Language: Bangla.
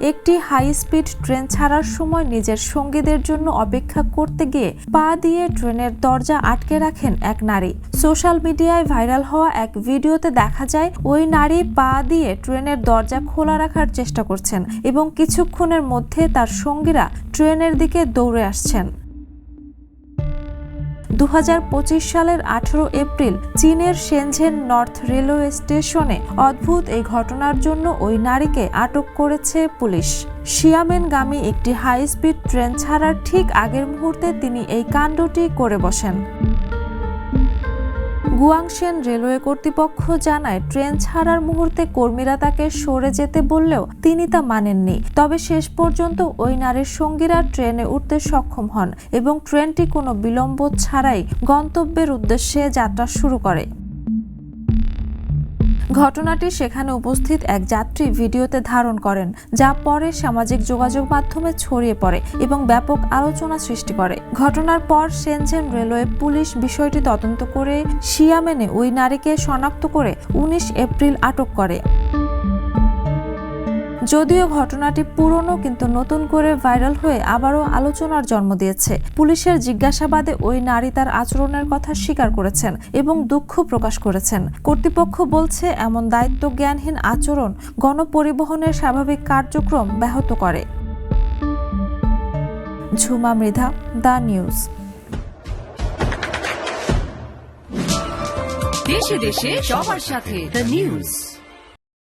একটি হাই স্পিড ট্রেন ছাড়ার সময় নিজের সঙ্গীদের জন্য অপেক্ষা করতে গিয়ে পা দিয়ে ট্রেনের দরজা আটকে রাখেন এক নারী। সোশ্যাল মিডিয়ায় ভাইরাল হওয়া এক ভিডিওতে দেখা যায় ওই নারী পা দিয়ে ট্রেনের দরজা খোলা রাখার চেষ্টা করছেন এবং কিছুক্ষণের মধ্যে তার সঙ্গীরা ট্রেনের দিকে দৌড়ে আসছেন। 2025 সালের 18 এপ্রিল চীনের শেনঝেন নর্থ রেলওয়ে স্টেশনে অদ্ভুত এই ঘটনার জন্য ওই নারীকে আটক করেছে পুলিশ। শিয়ামেনগামী একটি হাই স্পিড ট্রেন ছাড়ার ঠিক আগের মুহূর্তে তিনি এই কাণ্ডটি করে বসেন। গুয়াংশেন রেলওয়ে কর্তৃপক্ষ জানায় ট্রেন ছাড়ার মুহূর্তে কর্মীরা তাকে সরে যেতে বললেও তিনি তা মানেননি। তবে শেষ পর্যন্ত ওই নারীর সঙ্গীরা ট্রেনে উঠতে সক্ষম হন এবং ট্রেনটি কোনো বিলম্ব ছাড়াই গন্তব্যের উদ্দেশ্যে যাত্রা শুরু করে। ঘটনাটি সেখানে উপস্থিত এক যাত্রী ভিডিওতে ধারণ করেন, যা পরে সামাজিক যোগাযোগ মাধ্যমে ছড়িয়ে পড়ে এবং ব্যাপক আলোচনা সৃষ্টি করে। ঘটনার পর শেনঝেন রেলওয়ে পুলিশ বিষয়টি তদন্ত করে শিয়ামেনে ওই নারীকে শনাক্ত করে 19 এপ্রিল আটক করে। যদিও ঘটনাটি পুরনো, কিন্তু নতুন করে ভাইরাল হয়ে আবারও আলোচনার জন্ম দিয়েছে। পুলিশের জিজ্ঞাসাবাদে ওই নারী তার আচরণের কথা স্বীকার করেছেন এবং দুঃখ প্রকাশ করেছেন। কর্তৃপক্ষ বলছে এমন দায়িত্বজ্ঞানহীন আচরণ গণপরিবহনের স্বাভাবিক কার্যক্রম ব্যাহত করে। Jhuma Mridha, the news. দেশে দেশে সবার সাথে দ্য নিউজ।